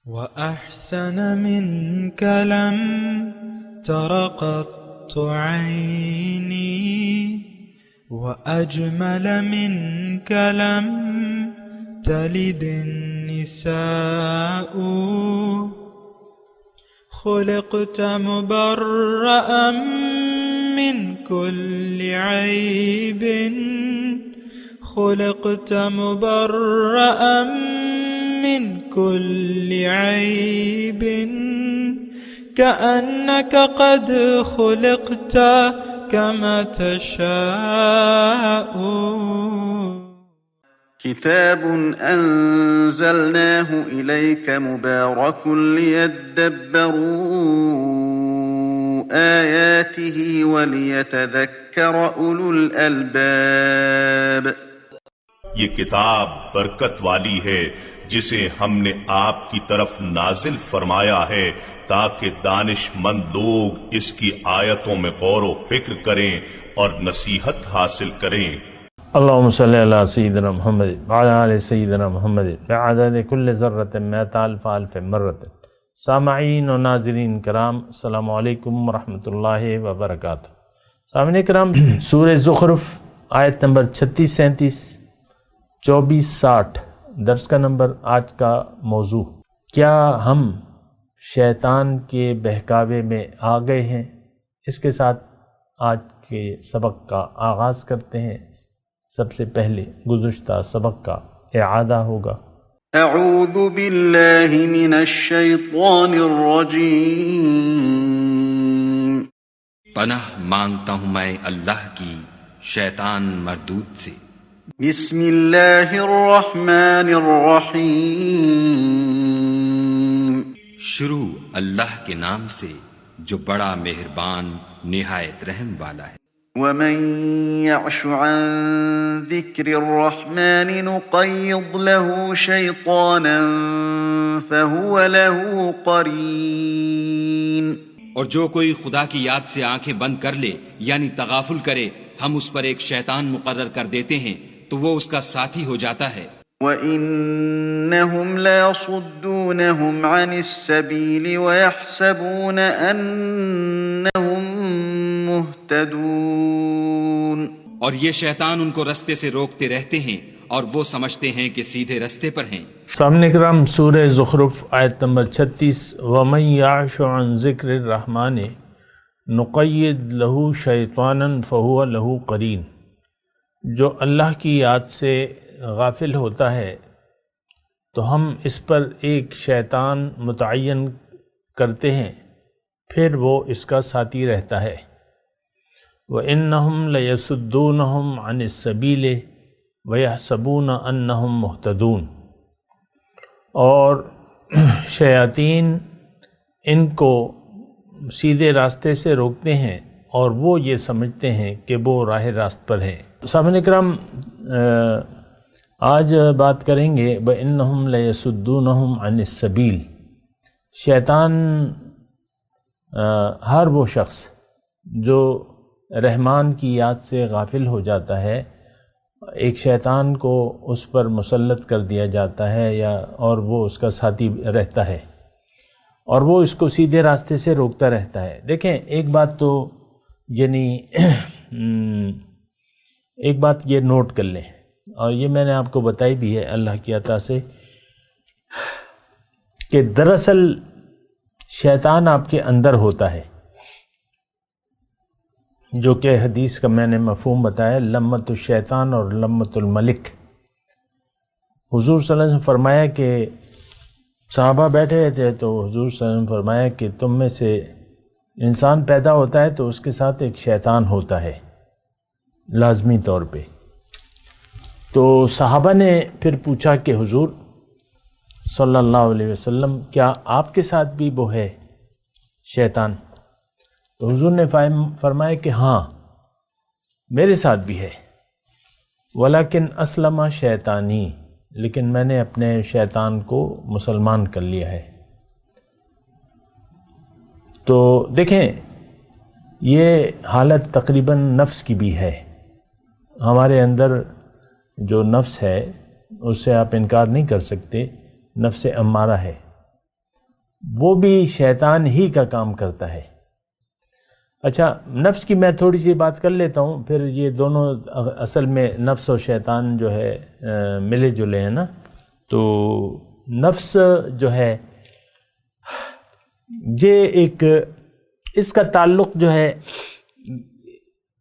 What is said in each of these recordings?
وأحسن منك لم تر قط عيني وأجمل منك لم تلد النساء خلقت مبرأ من كل عيب خلقت مبرأ من كل عيب كأنك قد خلقت كما تشاء. كتاب أنزلناه إليك مبارك ليدبروا آياته وليتذكر أولو الألباب. یہ کتاب برکت والی ہے جسے ہم نے آپ کی طرف نازل فرمایا ہے تاکہ دانش مند لوگ اس کی آیتوں میں غور و فکر کریں اور نصیحت حاصل کریں. اللہم صلی علی سیدنا محمد وعلی آل سیدنا محمد بعدد کل ذرۃ مئۃ الف الف مرۃ. سامعین و ناظرین کرام، السلام علیکم ورحمۃ اللہ وبرکاتہ. سامعین کرام، سورہ زخرف آیت نمبر 36 37 24 60 درس کا نمبر، آج کا موضوع: کیا ہم شیطان کے بہکاوے میں آ گئے ہیں؟ اس کے ساتھ آج کے سبق کا آغاز کرتے ہیں. سب سے پہلے گزشتہ سبق کا اعادہ ہوگا. اعوذ باللہ من الشیطان الرجیم. پناہ مانگتا ہوں میں اللہ کی شیطان مردود سے. بسم اللہ الرحمن الرحیم. شروع اللہ کے نام سے جو بڑا مہربان نہایت رحم والا ہے. ومن يعش عن ذکر الرحمن نقیض له شیطانا فهو له قرین. اور جو کوئی خدا کی یاد سے آنکھیں بند کر لے یعنی تغافل کرے، ہم اس پر ایک شیطان مقرر کر دیتے ہیں تو وہ اس کا ساتھی ہو جاتا ہے. وَإِنَّهُمْ لَيَصُدُّونَهُمْ عَنِ السَّبِيلِ وَيَحْسَبُونَ أَنَّهُمْ مُهْتَدُونَ. اور یہ شیطان ان کو رستے سے روکتے رہتے ہیں اور وہ سمجھتے ہیں کہ سیدھے رستے پر ہیں. سامنے کرام، سورہ زخرف آیت نمبر 36: وَمَن يَعْشُ عَن ذِكْرِ الرَّحْمَنِ نُقَيِّضْ لَهُ شَيْطَانًا فَهُوَ لَهُ قَرِينٌ. جو اللہ کی یاد سے غافل ہوتا ہے تو ہم اس پر ایک شیطان متعین کرتے ہیں، پھر وہ اس کا ساتھی رہتا ہے. وَإِنَّهُمْ لَيَصُدُّونَهُمْ عَنِ السَّبِيلِ وَيَحْسَبُونَ أَنَّهُمْ مُهْتَدُونَ. اور شیاطین ان کو سیدھے راستے سے روکتے ہیں اور وہ یہ سمجھتے ہیں کہ وہ راہ راست پر ہیں. سامعین کرام، آج بات کریں گے وَإِنَّهُمْ لَيَصُدُّونَهُمْ عَنِ السَّبِيلِ. شیطان ہر وہ شخص جو رحمان کی یاد سے غافل ہو جاتا ہے، ایک شیطان کو اس پر مسلط کر دیا جاتا ہے اور وہ اس کا ساتھی رہتا ہے اور وہ اس کو سیدھے راستے سے روکتا رہتا ہے. دیکھیں، ایک بات تو یعنی ایک بات یہ نوٹ کر لیں، اور یہ میں نے آپ کو بتائی بھی ہے اللہ کی عطا سے، کہ دراصل شیطان آپ کے اندر ہوتا ہے، جو کہ حدیث کا میں نے مفہوم بتایا، لمت الشیطان اور لمت الملک. حضور صلی اللہ علیہ وسلم فرمایا کہ صحابہ بیٹھے تھے تو حضور صلی اللہ علیہ وسلم فرمایا کہ تم میں سے انسان پیدا ہوتا ہے تو اس کے ساتھ ایک شیطان ہوتا ہے لازمی طور پہ. تو صحابہ نے پھر پوچھا کہ حضور صلی اللہ علیہ وسلم، کیا آپ کے ساتھ بھی وہ ہے شیطان؟ تو حضور نے فرمایا کہ ہاں، میرے ساتھ بھی ہے. ولیکن اسلم شیطانی، لیکن میں نے اپنے شیطان کو مسلمان کر لیا ہے. تو دیکھیں، یہ حالت تقریباً نفس کی بھی ہے. ہمارے اندر جو نفس ہے اس سے آپ انکار نہیں کر سکتے، نفس امارہ ہے. وہ بھی شیطان ہی کا کام کرتا ہے۔ اچھا، نفس کی میں تھوڑی سی بات کر لیتا ہوں، پھر یہ دونوں اصل میں نفس اور شیطان جو ہے ملے جلے ہیں نا۔ تو نفس جو ہے یہ ایک، اس کا تعلق جو ہے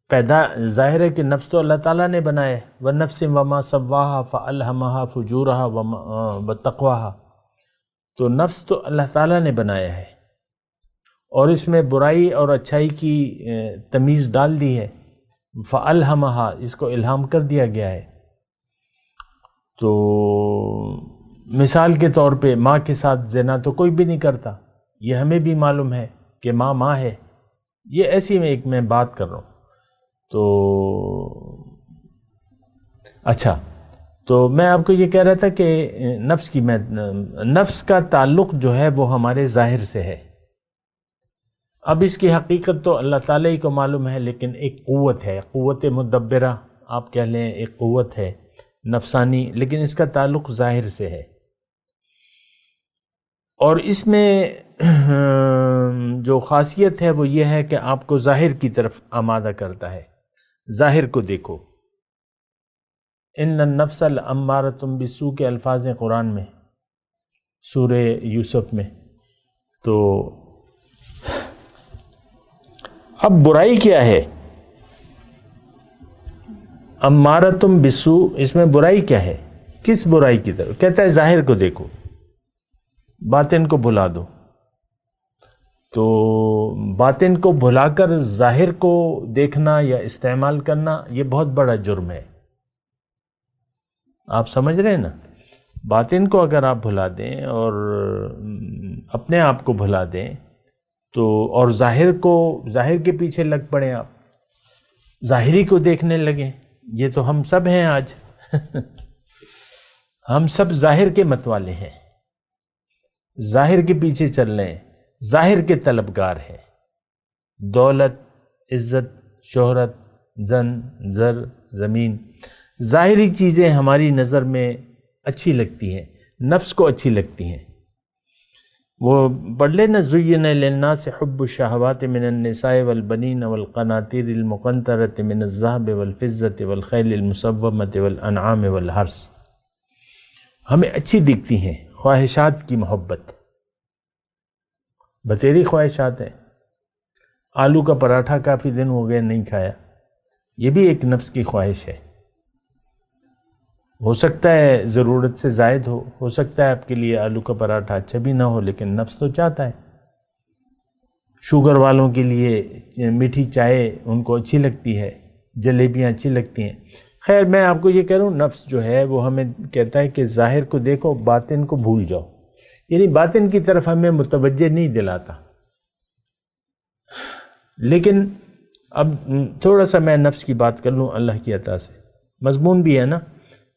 پیدا ظاہر ہے کہ نفس تو اللہ تعالیٰ نے بنایا ہے، وَالنَّفْسِ وَمَا سَوَّاهَا فَأَلْهَمَهَا فُجُورَهَا وَتَقْوَاهَا۔ تو نفس تو اللہ تعالیٰ نے بنایا ہے اور اس میں برائی اور اچھائی کی تمیز ڈال دی ہے، فَأَلْهَمَهَا، اس کو الہام کر دیا گیا ہے۔ تو مثال کے طور پہ ماں کے ساتھ زنا تو کوئی بھی نہیں کرتا، یہ ہمیں بھی معلوم ہے کہ ماں ماں ہے، یہ ایسی میں بات کر رہا ہوں۔ تو اچھا، تو میں آپ کو یہ کہہ رہا تھا کہ نفس کا تعلق جو ہے وہ ہمارے ظاہر سے ہے۔ اب اس کی حقیقت تو اللہ تعالیٰ ہی کو معلوم ہے، لیکن ایک قوت ہے، قوت مدبرہ آپ کہہ لیں، ایک قوت ہے نفسانی، لیکن اس کا تعلق ظاہر سے ہے۔ اور اس میں جو خاصیت ہے وہ یہ ہے کہ آپ کو ظاہر کی طرف آمادہ کرتا ہے، ظاہر کو دیکھو۔ ان النفس لامارۃ بالسوء کے الفاظ ہیں قرآن میں، سورہ یوسف میں۔ تو اب برائی کیا ہے؟ امارۃ بالسوء، اس میں برائی کیا ہے؟ کس برائی کی طرف؟ کہتا ہے ظاہر کو دیکھو، باطن کو بھلا دو۔ تو باطن کو بھلا کر ظاہر کو دیکھنا یا استعمال کرنا یہ بہت بڑا جرم ہے۔ آپ سمجھ رہے ہیں نا؟ باطن کو اگر آپ بھلا دیں اور اپنے آپ کو بھلا دیں تو، اور ظاہر کے پیچھے لگ پڑیں، آپ ظاہری کو دیکھنے لگیں، یہ تو ہم سب ہیں آج ہم سب ظاہر کے متوالے ہیں، ظاہر کے پیچھے چل رہے ہیں، ظاہر کے طلبگار ہیں۔ دولت، عزت، شہرت، زن، زر، زمین، ظاہری چیزیں ہماری نظر میں اچھی لگتی ہیں، نفس کو اچھی لگتی ہیں۔ وہ پڑھ لے نا، زُيِّنَ لِلنَّاسِ حُبُّ الشَّهَوَاتِ مِنَ النِّسَاءِ وَالْبَنِينَ وَالْقَنَاطِيرِ الْمُقَنطَرَةِ مِنَ الذَّهَبِ وَالْفِضَّةِ وَالْخَيْلِ الْمُسَوَّمَةِ وَالْأَنْعَامِ وَالْحَرْثِ، ہمیں اچھی دکھتی ہیں خواہشات کی محبت، بتیری خواہشات ہیں۔ آلو کا پراٹھا کافی دن ہو گئے نہیں کھایا، یہ بھی ایک نفس کی خواہش ہے۔ ہو سکتا ہے ضرورت سے زائد ہو سکتا ہے آپ کے لیے آلو کا پراٹھا اچھا بھی نہ ہو، لیکن نفس تو چاہتا ہے۔ شوگر والوں کے لیے میٹھی چائے ان کو اچھی لگتی ہے، جلیبیاں اچھی لگتی ہیں۔ خیر، میں آپ کو یہ کہہ رہا ہوں، نفس جو ہے وہ ہمیں کہتا ہے کہ ظاہر کو دیکھو، باطن کو بھول جاؤ، یعنی باطن کی طرف ہمیں متوجہ نہیں دلاتا۔ لیکن اب تھوڑا سا میں نفس کی بات کر لوں اللہ کی عطا سے، مضمون بھی ہے نا،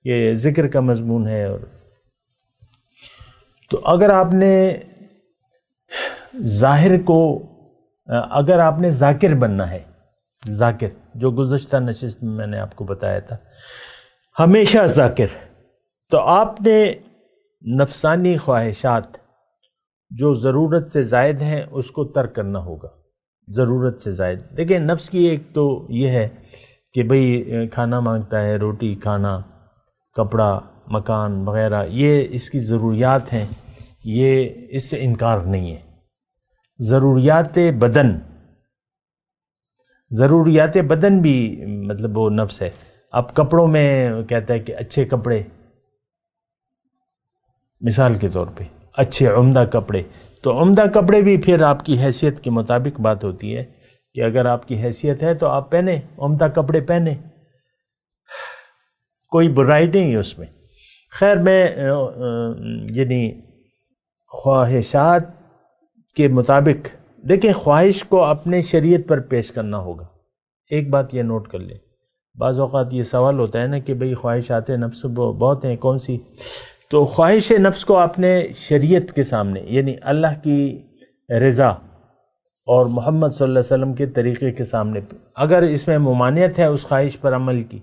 یہ ذکر کا مضمون ہے۔ اور تو اگر آپ نے ظاہر کو، اگر آپ نے ذاکر بننا ہے، ذاکر جو گزشتہ نشست میں میں نے آپ کو بتایا تھا، ہمیشہ ذاکر، تو آپ نے نفسانی خواہشات جو ضرورت سے زائد ہیں اس کو ترک کرنا ہوگا۔ ضرورت سے زائد، دیکھیں نفس کی ایک تو یہ ہے کہ بھئی کھانا مانگتا ہے، روٹی کھانا، کپڑا، مکان وغیرہ، یہ اس کی ضروریات ہیں، یہ اس سے انکار نہیں ہے۔ ضروریات بدن بھی مطلب وہ نفس ہے۔ اب کپڑوں میں کہتا ہے کہ اچھے کپڑے، مثال کے طور پہ اچھے عمدہ کپڑے، تو عمدہ کپڑے بھی پھر آپ کی حیثیت کے مطابق بات ہوتی ہے کہ اگر آپ کی حیثیت ہے تو آپ پہنیں، عمدہ کپڑے پہنیں، کوئی برائی نہیں ہے اس میں۔ خیر، میں یعنی خواہشات کے مطابق، دیکھیں خواہش کو اپنے شریعت پر پیش کرنا ہوگا۔ ایک بات یہ نوٹ کر لیں، بعض اوقات یہ سوال ہوتا ہے نا کہ بھئی خواہشات نفس بہت ہیں، کون سی؟ تو خواہش نفس کو اپنے شریعت کے سامنے، یعنی اللہ کی رضا اور محمد صلی اللہ علیہ وسلم کے طریقے کے سامنے، اگر اس میں ممانعت ہے اس خواہش پر عمل کی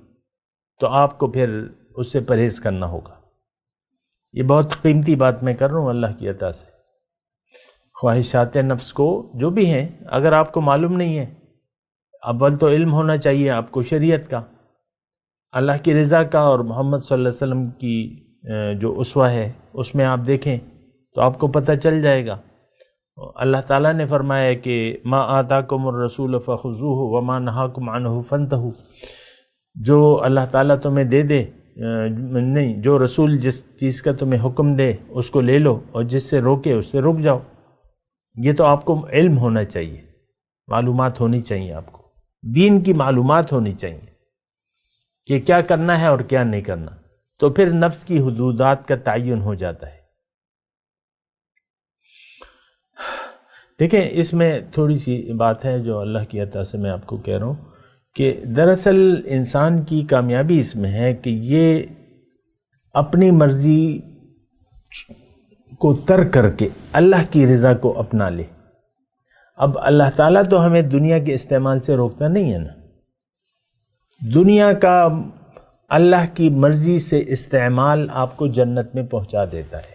تو آپ کو پھر اس سے پرہیز کرنا ہوگا۔ یہ بہت قیمتی بات میں کر رہا ہوں اللہ کی عطا سے۔ خواہشات نفس کو جو بھی ہیں، اگر آپ کو معلوم نہیں ہے، اول تو علم ہونا چاہیے آپ کو شریعت کا، اللہ کی رضا کا، اور محمد صلی اللہ علیہ وسلم کی جو اسوہ ہے اس میں آپ دیکھیں تو آپ کو پتہ چل جائے گا۔ اللہ تعالیٰ نے فرمایا ہے کہ ما آتاکم الرسول فخذوہ وما نہاکم عنہ فانتہوا، جو اللہ تعالیٰ تمہیں دے دے، نہیں، جو رسول جس چیز کا تمہیں حکم دے اس کو لے لو، اور جس سے روکے اس سے رک جاؤ۔ یہ تو آپ کو علم ہونا چاہیے، معلومات ہونی چاہیے، آپ کو دین کی معلومات ہونی چاہیے کہ کیا کرنا ہے اور کیا نہیں کرنا، تو پھر نفس کی حدودات کا تعین ہو جاتا ہے۔ دیکھیں، اس میں تھوڑی سی بات ہے جو اللہ کی عطا سے میں آپ کو کہہ رہا ہوں کہ دراصل انسان کی کامیابی اس میں ہے کہ یہ اپنی مرضی کو ترک کر کے اللہ کی رضا کو اپنا لے۔ اب اللہ تعالیٰ تو ہمیں دنیا کے استعمال سے روکتا نہیں ہے نا، دنیا کا اللہ کی مرضی سے استعمال آپ کو جنت میں پہنچا دیتا ہے،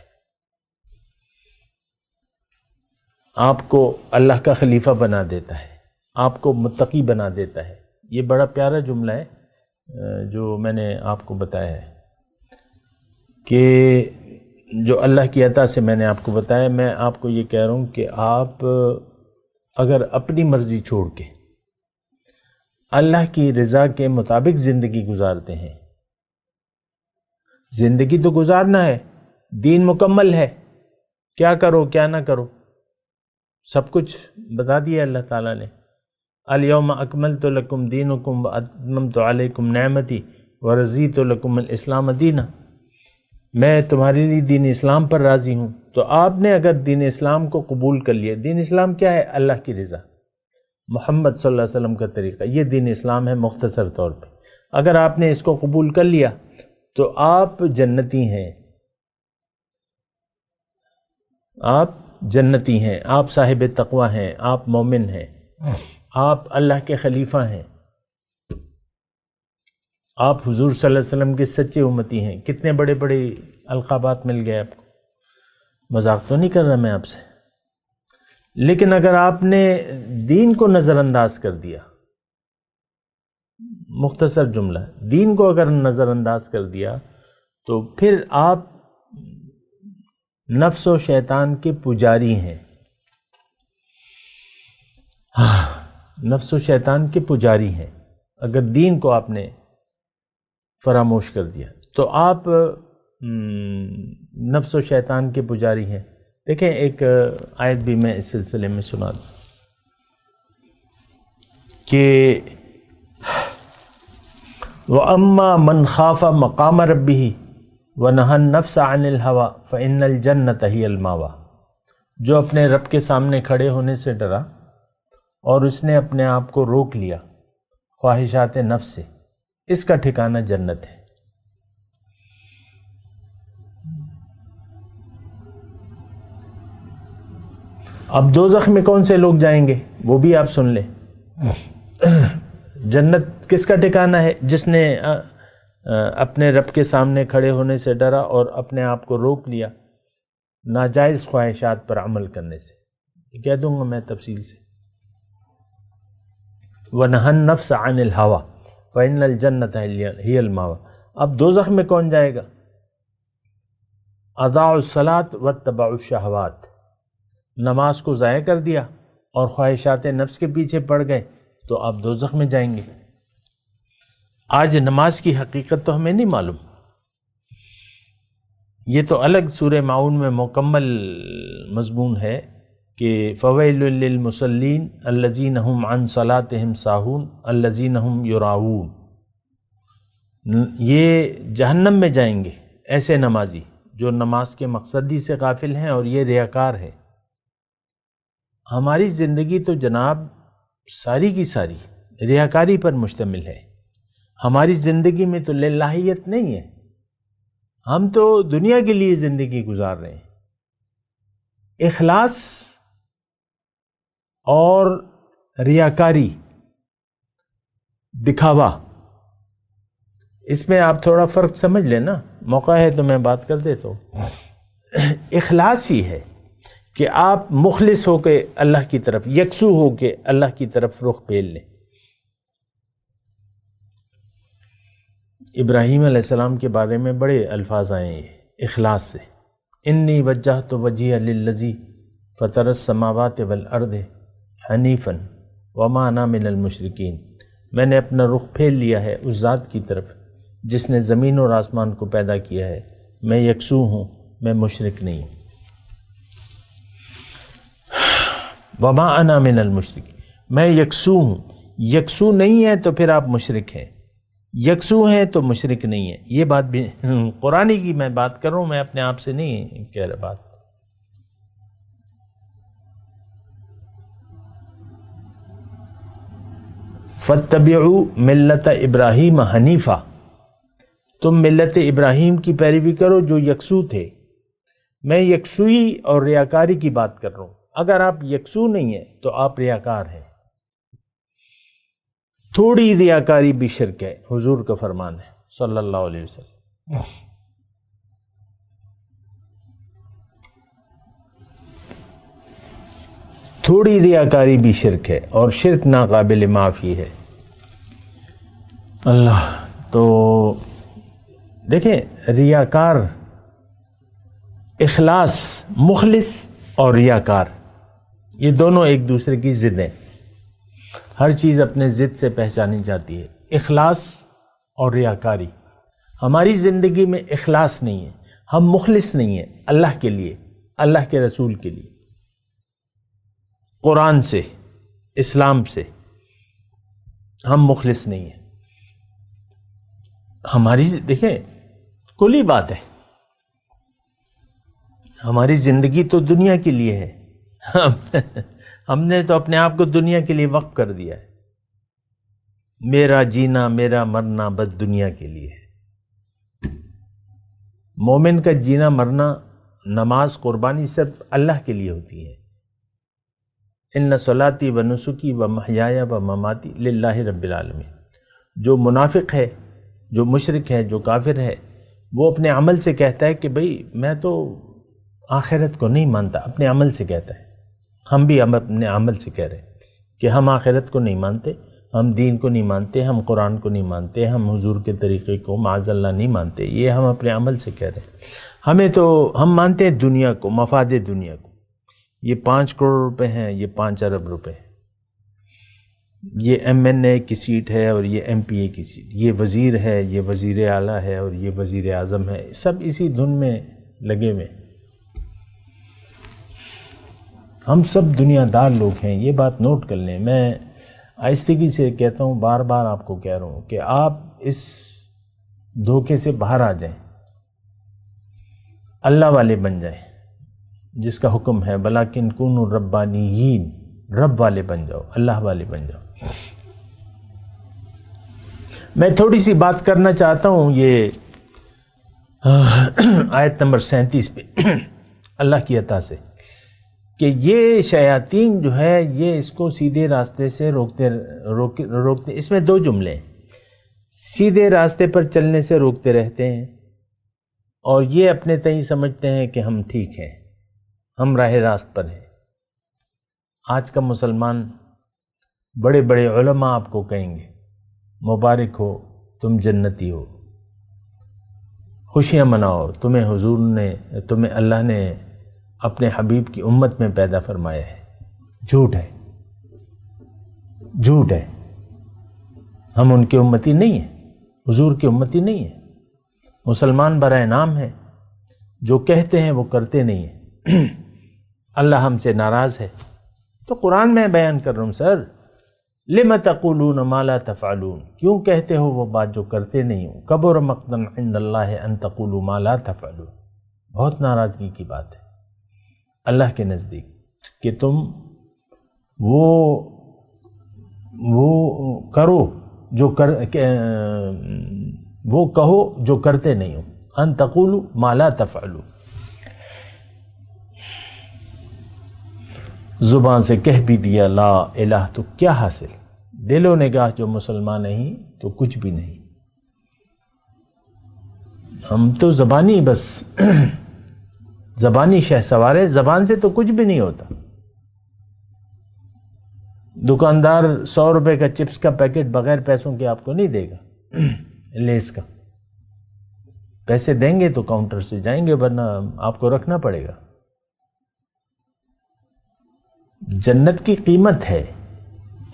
آپ کو اللہ کا خلیفہ بنا دیتا ہے، آپ کو متقی بنا دیتا ہے۔ یہ بڑا پیارا جملہ ہے جو میں نے آپ کو بتایا ہے کہ جو اللہ کی عطا سے میں نے آپ کو بتایا، میں آپ کو یہ کہہ رہا ہوں کہ آپ اگر اپنی مرضی چھوڑ کے اللہ کی رضا کے مطابق زندگی گزارتے ہیں، زندگی تو گزارنا ہے، دین مکمل ہے، کیا کرو کیا نہ کرو سب کچھ بتا دیا اللہ تعالیٰ نے۔ الیوم اکملت لکم دینکم واتممت علیکم نعمتی ورضیت لکم الاسلام دینا، میں تمہارے لیے دین اسلام پر راضی ہوں۔ تو آپ نے اگر دین اسلام کو قبول کر لیا، دین اسلام کیا ہے؟ اللہ کی رضا، محمد صلی اللہ علیہ وسلم کا طریقہ، یہ دین اسلام ہے مختصر طور پہ۔ اگر آپ نے اس کو قبول کر لیا تو آپ جنتی ہیں، آپ جنتی ہیں، آپ صاحب تقوی ہیں، آپ مومن ہیں، آپ اللہ کے خلیفہ ہیں، آپ حضور صلی اللہ علیہ وسلم کے سچے امتی ہیں۔ کتنے بڑے بڑے القابات مل گئے آپ کو، مذاق تو نہیں کر رہا میں آپ سے۔ لیکن اگر آپ نے دین کو نظر انداز کر دیا، مختصر جملہ، دین کو اگر نظر انداز کر دیا تو پھر آپ نفس و شیطان کے پجاری ہیں، نفس و شیطان کے پجاری ہیں۔ اگر دین کو آپ نے فراموش کر دیا تو آپ نفس و شیطان کے پجاری ہیں۔ دیکھیں، ایک آیت بھی میں اس سلسلے میں سنا دوں کہ وَأَمَّا مَنْ خَافَ مَقَامَ رَبِّهِ وَنَهَى النَّفْسَ عَنِ الْهَوَىٰ فَإِنَّ الْجَنَّةَ هِيَ الْمَأْوَىٰ، جو اپنے رب کے سامنے کھڑے ہونے سے ڈرا اور اس نے اپنے آپ کو روک لیا خواہشات نفس سے، اس کا ٹھکانہ جنت ہے۔ اب دوزخ میں کون سے لوگ جائیں گے وہ بھی آپ سن لیں۔ جنت کس کا ٹھکانہ ہے؟ جس نے اپنے رب کے سامنے کھڑے ہونے سے ڈرا اور اپنے آپ کو روک لیا ناجائز خواہشات پر عمل کرنے سے۔ یہ کہہ دوں گا میں تفصیل سے۔ وَنَهَى النَّفْسَ عَنِ الْهَوَىٰ فَإِنَّ الْجَنَّةَ هِيَ الْمَأْوَىٰ۔ اب دوزخ میں کون جائے گا؟ اضاعوا الصلاۃ واتبعوا الشہوات، نماز کو ضائع کر دیا اور خواہشات نفس کے پیچھے پڑ گئے تو آپ دوزخ میں جائیں گے۔ آج نماز کی حقیقت تو ہمیں نہیں معلوم، یہ تو الگ سورہ معون میں مکمل مضمون ہے کہ فَوَيْلٌ لِّلْمُصَلِّينَ الَّذِينَ هُمْ عَنْ صَلَاتِهِمْ سَاهُونَ الَّذِينَ هُمْ يُرَاءُونَ، یہ جہنم میں جائیں گے ایسے نمازی جو نماز کے مقصدی سے غافل ہیں اور یہ ریاکار ہے۔ ہماری زندگی تو جناب ساری کی ساری ریاکاری پر مشتمل ہے، ہماری زندگی میں تو للہیت نہیں ہے، ہم تو دنیا کے لیے زندگی گزار رہے ہیں۔ اخلاص اور ریاکاری، دکھاوا، اس میں آپ تھوڑا فرق سمجھ لیں نا، موقع ہے تو میں بات کر دیتا ہوں۔ اخلاص ہی ہے کہ آپ مخلص ہو کے اللہ کی طرف، یکسو ہو کے اللہ کی طرف رخ پھیر لیں۔ ابراہیم علیہ السلام کے بارے میں بڑے الفاظ آئے ہیں اخلاص سے، انی وجہت وجہی للذی فطر السماوات والارض حنیفا وما انا من المشرکین، میں نے اپنا رخ پھیر لیا ہے اس ذات کی طرف جس نے زمین اور آسمان کو پیدا کیا ہے، میں یکسو ہوں، میں مشرک نہیں ہوں۔ وما انا من المشرکین، میں یکسو ہوں، یکسو نہیں ہے تو پھر آپ مشرک ہیں، یکسو ہیں تو مشرک نہیں ہے۔ یہ بات بھی قرآن کی میں بات کر رہا ہوں، میں اپنے آپ سے نہیں کہہ رہا بات۔ فَاتَّبِعُوا مِلَّةَ ابراہیم حنیفا، تم ملت ابراہیم کی پیروی کرو جو یکسو تھے۔ میں یکسوئی اور ریاکاری کی بات کر رہا ہوں۔ اگر آپ یکسو نہیں ہیں تو آپ ریاکار ہیں۔ تھوڑی ریاکاری بھی شرک ہے، حضور کا فرمان ہے صلی اللہ علیہ وسلم۔ تھوڑی ریاکاری بھی شرک ہے، اور شرک ناقابل معافی ہے۔ اللہ تو دیکھیں، ریاکار، اخلاص، مخلص اور ریاکار، یہ دونوں ایک دوسرے کی ضد ہیں۔ ہر چیز اپنے ضد سے پہچانی جاتی ہے۔ اخلاص اور ریاکاری، ہماری زندگی میں اخلاص نہیں ہے، ہم مخلص نہیں ہیں اللہ کے لیے، اللہ کے رسول کے لیے، قرآن سے، اسلام سے ہم مخلص نہیں ہیں۔ ہماری دیکھیں کلی بات ہے، ہماری زندگی تو دنیا کے لیے ہے، ہم نے تو اپنے آپ کو دنیا کے لیے وقف کر دیا ہے۔ میرا جینا میرا مرنا بس دنیا کے لیے ہے۔ مومن کا جینا مرنا، نماز، قربانی صرف اللہ کے لیے ہوتی ہے۔ ان صلاتی و نسکی و محیایا و مماتی للہ رب العالمین۔ جو منافق ہے، جو مشرک ہے، جو کافر ہے، وہ اپنے عمل سے کہتا ہے کہ بھئی میں تو آخرت کو نہیں مانتا، اپنے عمل سے کہتا ہے۔ ہم بھی اپنے عمل سے کہہ رہے ہیں کہ ہم آخرت کو نہیں مانتے، ہم دین کو نہیں مانتے، ہم قرآن کو نہیں مانتے، ہم حضور کے طریقے کو معاذ اللہ نہیں مانتے۔ یہ ہم اپنے عمل سے کہہ رہے ہیں۔ ہمیں تو ہم مانتے ہیں دنیا کو، مفاد دنیا کو۔ یہ 5 کروڑ روپے ہیں، یہ 5 ارب روپے ہیں، یہ MNA کی سیٹ ہے اور یہ MPA کی سیٹ، یہ وزیر ہے، یہ وزیر اعلیٰ ہے اور یہ وزیر اعظم ہے، سب اسی دھن میں لگے ہوئے۔ ہم سب دنیا دار لوگ ہیں، یہ بات نوٹ کر لیں۔ میں آہستگی سے کہتا ہوں، بار بار آپ کو کہہ رہا ہوں کہ آپ اس دھوکے سے باہر آ جائیں، اللہ والے بن جائیں، جس کا حکم ہے وَلَٰكِن كُونُوا رَبَّانِيِّينَ، رب والے بن جاؤ، اللہ والے بن جاؤ۔ میں تھوڑی سی بات کرنا چاہتا ہوں یہ آیت نمبر 37 پہ اللہ کی عطا سے، کہ یہ شیاطین جو ہے یہ اس کو سیدھے راستے سے روکتے۔ اس میں 2 جملے ہیں، سیدھے راستے پر چلنے سے روکتے رہتے ہیں، اور یہ اپنے تئیں سمجھتے ہیں کہ ہم ٹھیک ہیں، ہم راہ راست پر ہیں۔ آج کا مسلمان، بڑے بڑے علماء آپ کو کہیں گے مبارک ہو تم جنتی ہو، خوشیاں مناؤ، تمہیں اللہ نے اپنے حبیب کی امت میں پیدا فرمایا ہے۔ جھوٹ ہے، جھوٹ ہے۔ ہم ان کی امتی نہیں ہیں، حضور کی امتی نہیں ہیں۔ مسلمان برائے نام ہے، جو کہتے ہیں وہ کرتے نہیں ہیں۔ اللہ ہم سے ناراض ہے۔ تو قرآن میں بیان کر رہا ہوں، سر لِمَ تَقُولُونَ مَا لَا تَفْعَلُونَ، کیوں کہتے ہو وہ بات جو کرتے نہیں ہو؟ کَبُرَ مَقْتًا عِندَ اللَّهِ أَن تَقُولُوا مَا لَا تَفْعَلُونَ، بہت ناراضگی کی بات ہے اللہ کے نزدیک کہ تم وہ کہو جو کرتے نہیں ہو، ان تقولوا ما لا تفعلوا، زبان سے کہہ بھی دیا لا الہ تو کیا حاصل، دل و نگاہ جو مسلمان نہیں تو کچھ بھی نہیں۔ ہم تو زبانی بس زبانی شہ سوار ہے، زبان سے تو کچھ بھی نہیں ہوتا. دکاندار 100 روپے کا چپس کا پیکٹ بغیر پیسوں کے آپ کو نہیں دے گا، لیس کا. پیسے دیں گے تو کاؤنٹر سے جائیں گے، ورنہ آپ کو رکھنا پڑے گا. جنت کی قیمت ہے،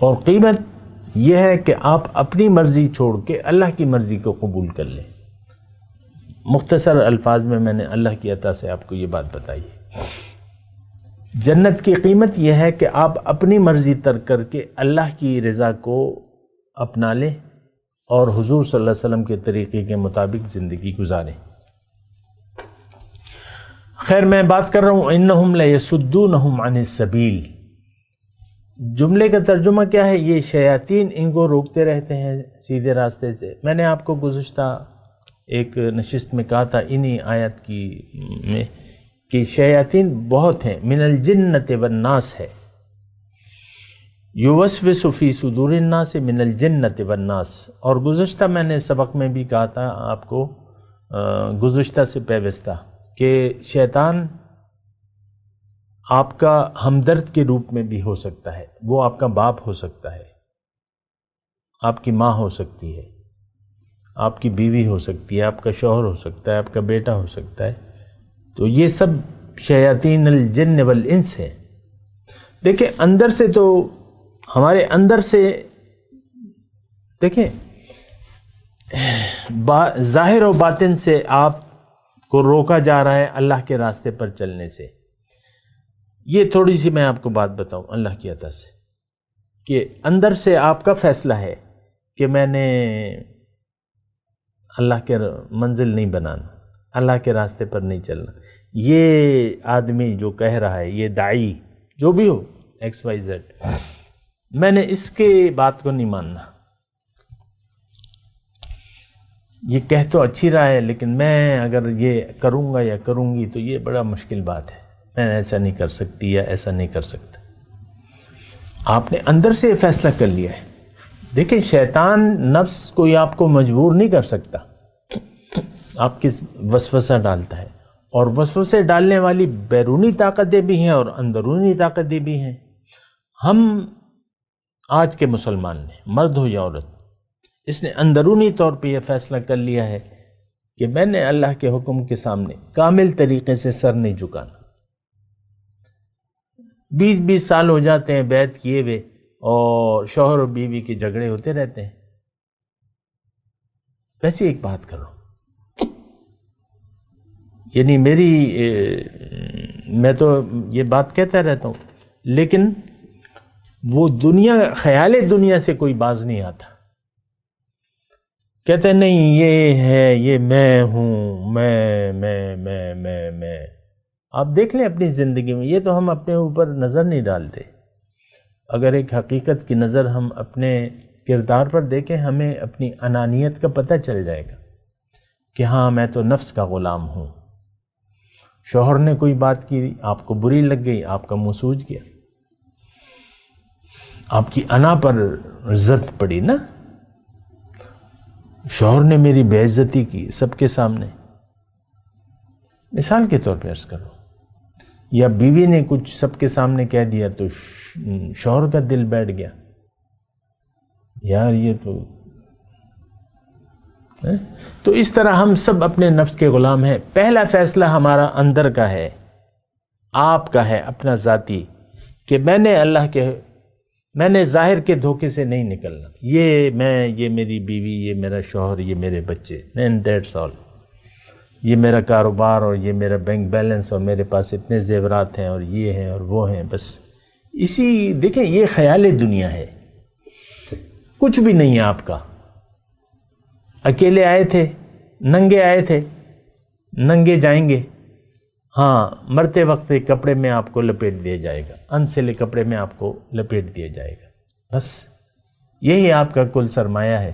اور قیمت یہ ہے کہ آپ اپنی مرضی چھوڑ کے اللہ کی مرضی کو قبول کر لیں. مختصر الفاظ میں میں نے اللہ کی عطا سے آپ کو یہ بات بتائی ہے. جنت کی قیمت یہ ہے کہ آپ اپنی مرضی ترک کر کے اللہ کی رضا کو اپنا لیں اور حضور صلی اللہ علیہ وسلم کے طریقے کے مطابق زندگی گزاریں. خیر، میں بات کر رہا ہوں انہم لیصدونہم عن السبیل. جملے کا ترجمہ کیا ہے؟ یہ شیاطین ان کو روکتے رہتے ہیں سیدھے راستے سے. میں نے آپ کو گزشتہ ایک نشست میں کہا تھا انہی آیت کی میں کہ شیاطین بہت ہیں، من الجنۃ والناس ہے. یوسوس فی صدور الناس من الجنۃ والناس. اور گزشتہ میں نے سبق میں بھی کہا تھا آپ کو، گزشتہ سے پیوستہ، کہ شیطان آپ کا ہمدرد کے روپ میں بھی ہو سکتا ہے. وہ آپ کا باپ ہو سکتا ہے، آپ کی ماں ہو سکتی ہے، آپ کی بیوی ہو سکتی ہے، آپ کا شوہر ہو سکتا ہے، آپ کا بیٹا ہو سکتا ہے. تو یہ سب شیاطین الجن والانس ہے. دیکھیں اندر سے تو ہمارے اندر سے دیکھیں ظاہر و باطن سے آپ کو روکا جا رہا ہے اللہ کے راستے پر چلنے سے. یہ تھوڑی سی میں آپ کو بات بتاؤں اللہ کی عطا سے، کہ اندر سے آپ کا فیصلہ ہے کہ میں نے اللہ کے منزل نہیں بنانا، اللہ کے راستے پر نہیں چلنا. یہ آدمی جو کہہ رہا ہے، یہ داعی جو بھی ہو XYZ، میں نے اس کے بات کو نہیں ماننا. یہ کہہ تو اچھی رہا ہے، لیکن میں اگر یہ کروں گا یا کروں گی تو یہ بڑا مشکل بات ہے. میں ایسا نہیں کر سکتی یا ایسا نہیں کر سکتا. آپ نے اندر سے یہ فیصلہ کر لیا ہے. دیکھیں شیطان نفس کوئی آپ کو مجبور نہیں کر سکتا، آپ کی وسوسہ ڈالتا ہے، اور وسوسے ڈالنے والی بیرونی طاقتیں بھی ہیں اور اندرونی طاقتیں بھی ہیں. ہم آج کے مسلمان نے، مرد ہو یا عورت، اس نے اندرونی طور پہ یہ فیصلہ کر لیا ہے کہ میں نے اللہ کے حکم کے سامنے کامل طریقے سے سر نہیں جھکانا. 20 سال ہو جاتے ہیں بیعت کیے ہوئے، اور شوہر اور بیوی کے جھگڑے ہوتے رہتے ہیں. ویسے ایک بات کر رہا ہوں، یعنی میں تو یہ بات کہتا رہتا ہوں، لیکن وہ دنیا، خیال دنیا سے کوئی باز نہیں آتا. کہتے نہیں یہ ہے، یہ میں ہوں، میں. آپ دیکھ لیں اپنی زندگی میں، یہ تو ہم اپنے اوپر نظر نہیں ڈالتے. اگر ایک حقیقت کی نظر ہم اپنے کردار پر دیکھیں، ہمیں اپنی انانیت کا پتہ چل جائے گا کہ ہاں میں تو نفس کا غلام ہوں. شوہر نے کوئی بات کی، آپ کو بری لگ گئی، آپ کا منہ سوج گیا، آپ کی انا پر زد پڑی نا. شوہر نے میری بے عزتی کی سب کے سامنے، مثال کے طور پہ عرض کرو، یا بیوی نے کچھ سب کے سامنے کہہ دیا تو شوہر کا دل بیٹھ گیا، یار یہ تو اس طرح ہم سب اپنے نفس کے غلام ہیں. پہلا فیصلہ ہمارا اندر کا ہے، آپ کا ہے اپنا ذاتی، کہ میں نے ظاہر کے دھوکے سے نہیں نکلنا. یہ میری بیوی، یہ میرا شوہر، یہ میرے بچے، اینڈ دیٹس آل. یہ میرا کاروبار، اور یہ میرا بینک بیلنس، اور میرے پاس اتنے زیورات ہیں، اور یہ ہیں اور وہ ہیں. بس اسی دیکھیں یہ خیال دنیا ہے، کچھ بھی نہیں ہے آپ کا. اکیلے آئے تھے، ننگے آئے تھے، ننگے جائیں گے. ہاں مرتے وقت ایک کپڑے میں آپ کو لپیٹ دیا جائے گا، انسلے کپڑے میں آپ کو لپیٹ دیا جائے گا. بس یہی آپ کا کل سرمایہ ہے.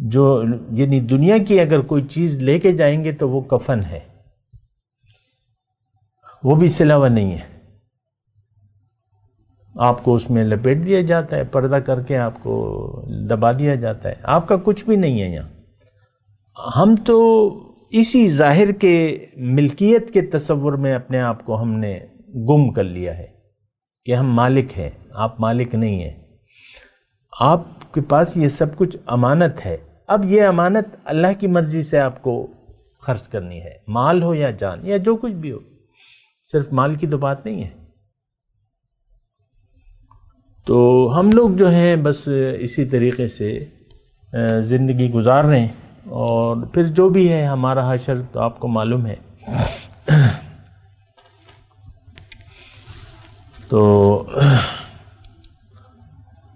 جو یعنی دنیا کی اگر کوئی چیز لے کے جائیں گے تو وہ کفن ہے، وہ بھی سلاوا نہیں ہے. آپ کو اس میں لپیٹ دیا جاتا ہے، پردہ کر کے آپ کو دبا دیا جاتا ہے. آپ کا کچھ بھی نہیں ہے یہاں. ہم تو اسی ظاہر کے ملکیت کے تصور میں اپنے آپ کو ہم نے گم کر لیا ہے کہ ہم مالک ہیں. آپ مالک نہیں ہیں. آپ کے پاس یہ سب کچھ امانت ہے. اب یہ امانت اللہ کی مرضی سے آپ کو خرچ کرنی ہے، مال ہو یا جان یا جو کچھ بھی ہو. صرف مال کی تو بات نہیں ہے. تو ہم لوگ جو ہیں بس اسی طریقے سے زندگی گزار رہے ہیں، اور پھر جو بھی ہے ہمارا حشر تو آپ کو معلوم ہے. تو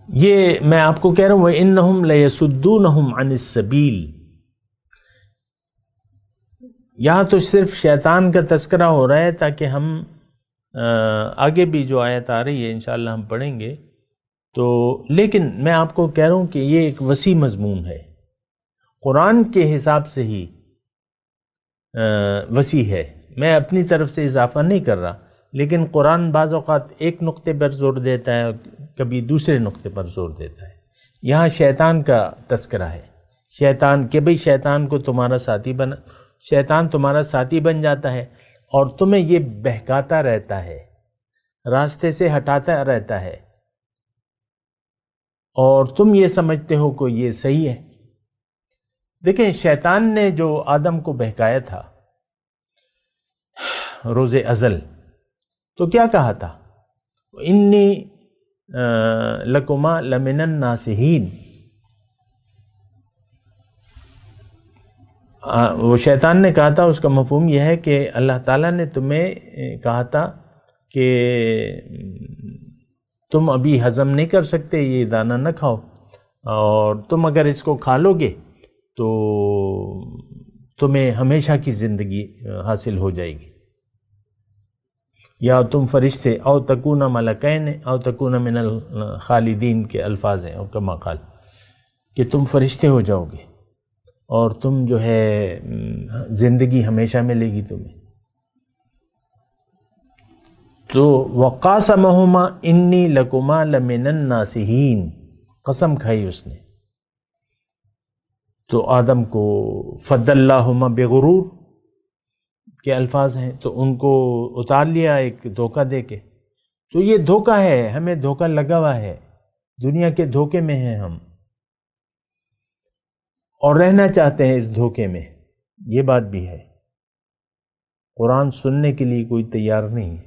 یہ میں آپ کو کہہ رہا ہوں وَإِنَّهُمْ لَيَسُدُّونَهُمْ عَنِ السَّبِيلِ. یہاں تو صرف شیطان کا تذکرہ ہو رہا ہے تاکہ ہم آگے بھی جو آیت آ رہی ہے انشاءاللہ ہم پڑھیں گے. تو لیکن میں آپ کو کہہ رہا ہوں کہ یہ ایک وسیع مضمون ہے، قرآن کے حساب سے ہی وسیع ہے. میں اپنی طرف سے اضافہ نہیں کر رہا، لیکن قرآن بعض اوقات ایک نقطے پر زور دیتا ہے، کبھی دوسرے نقطے پر زور دیتا ہے. یہاں شیطان کا تذکرہ ہے. شیطان کہ بھئی شیطان کو تمہارا ساتھی بنا، شیطان تمہارا ساتھی بن جاتا ہے اور تمہیں یہ بہکاتا رہتا ہے، راستے سے ہٹاتا رہتا ہے، اور تم یہ سمجھتے ہو کہ یہ صحیح ہے. دیکھیں شیطان نے جو آدم کو بہکایا تھا روز ازل، تو کیا کہا تھا؟ انی لکما لمن الناصحین. وہ شیطان نے کہا تھا، اس کا مفہوم یہ ہے کہ اللہ تعالیٰ نے تمہیں کہا تھا کہ تم ابھی ہضم نہیں کر سکتے، یہ دانہ نہ کھاؤ، اور تم اگر اس کو کھا لو گے تو تمہیں ہمیشہ کی زندگی حاصل ہو جائے گی، یا تم فرشتے او تکون ملکین او تکون من الخالدین کے الفاظ ہیں، اور کما قال کہ تم فرشتے ہو جاؤ گے اور تم جو ہے زندگی ہمیشہ ملے گی تمہیں. تو وقاسمہما انی لکما لمن الناصحین، قسم کھائی اس نے. تو آدم کو فدلاہما بغرور کے الفاظ ہیں، تو ان کو اتار لیا ایک دھوکہ دے کے. تو یہ دھوکہ ہے، ہمیں دھوکہ لگا ہوا ہے، دنیا کے دھوکے میں ہیں ہم، اور رہنا چاہتے ہیں اس دھوکے میں. یہ بات بھی ہے. قرآن سننے کے لیے کوئی تیار نہیں ہے،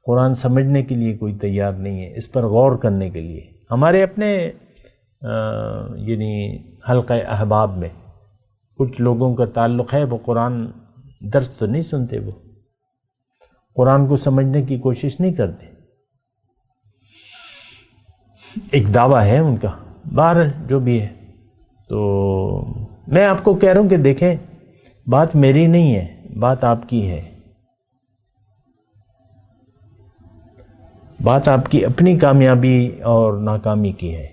قرآن سمجھنے کے لیے کوئی تیار نہیں ہے، اس پر غور کرنے کے لیے. ہمارے اپنے یعنی حلقہ احباب میں کچھ لوگوں کا تعلق ہے، وہ قرآن درس تو نہیں سنتے، وہ قرآن کو سمجھنے کی کوشش نہیں کرتے. ایک دعویٰ ہے ان کا، بہرحال جو بھی ہے. تو میں آپ کو کہہ رہا ہوں کہ دیکھیں بات میری نہیں ہے، بات آپ کی ہے. بات آپ کی اپنی کامیابی اور ناکامی کی ہے.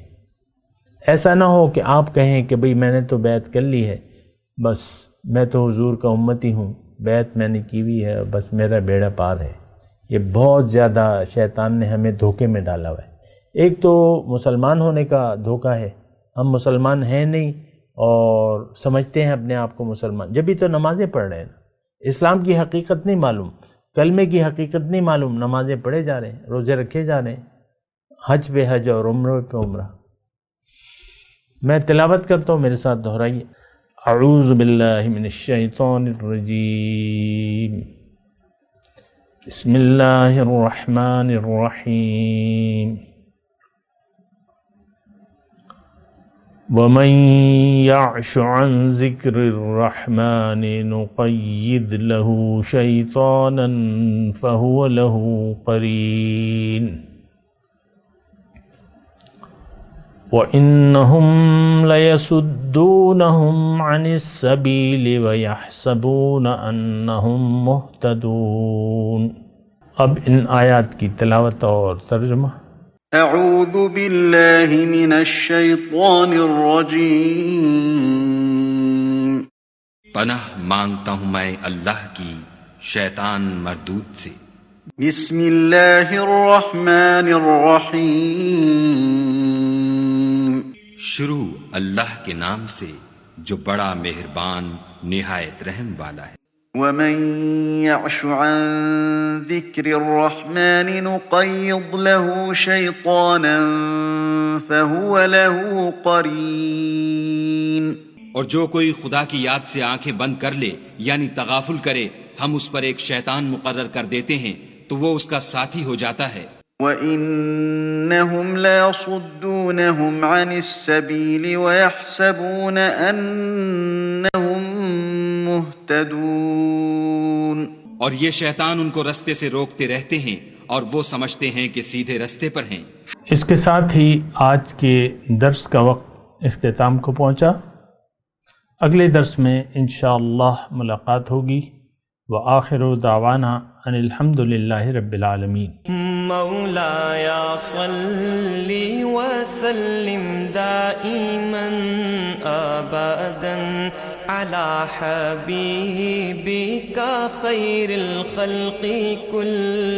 ایسا نہ ہو کہ آپ کہیں کہ بھئی میں نے تو بیعت کر لی ہے، بس میں تو حضور کا امتی ہوں، بیعت میں نے کی ہوئی ہے، بس میرا بیڑا پار ہے. یہ بہت زیادہ شیطان نے ہمیں دھوکے میں ڈالا ہوا ہے. ایک تو مسلمان ہونے کا دھوکہ ہے، ہم مسلمان ہیں نہیں اور سمجھتے ہیں اپنے آپ کو مسلمان، جبھی تو نمازیں پڑھ رہے ہیں. اسلام کی حقیقت نہیں معلوم، کلمے کی حقیقت نہیں معلوم، نمازیں پڑھے جا رہے ہیں، روزے رکھے جا رہے ہیں، حج پہ حج اور عمرہ پہ عمرہ. میں تلاوت کرتا ہوں، میرے ساتھ دہرائیے. اعوذ باللہ من الشیطان الرجیم، بسم اللہ الرحمن الرحیم. وَمَن يَعْشُ عَن ذِكْرِ الرَّحْمَنِ نُقَيِّضْ لَهُ شَيْطَانًا فَهُوَ لَهُ قَرِينٌ وَإِنَّهُمْ لَيَصُدُّونَهُمْ عَنِ السَّبِيلِ وَيَحْسَبُونَ أَنَّهُمْ مُهْتَدُونَ. اب ان آیات کی تلاوت اور ترجمہ. اعوذ باللہ من الشیطان الرجیم. پناہ مانگتا ہوں میں اللہ کی شیطان مردود سے. بسم اللہ الرحمن الرحیم. شروع اللہ کے نام سے جو بڑا مہربان نہایت رحم والا ہے۔ ومن يعش عن ذكر الرحمن نقيض له شيطانا فهو له قرين۔ اور جو کوئی خدا کی یاد سے آنکھیں بند کر لے یعنی تغافل کرے ہم اس پر ایک شیطان مقرر کر دیتے ہیں تو وہ اس کا ساتھی ہو جاتا ہے۔ وَإِنَّهُمْ لَيَصُدُّونَهُمْ عَنِ السَّبِيلِ وَيَحْسَبُونَ أَنَّهُمْ مُهْتَدُونَ۔ اور یہ شیطان ان کو رستے سے روکتے رہتے ہیں اور وہ سمجھتے ہیں کہ سیدھے رستے پر ہیں۔ اس کے ساتھ ہی آج کے درس کا وقت اختتام کو پہنچا۔ اگلے درس میں انشاءاللہ ملاقات ہوگی۔ وآخر دعوانا ان الحمد للہ رب العالمین۔ مولاي صل وسلم دائما ابدا على حبيبك خير الخلق كل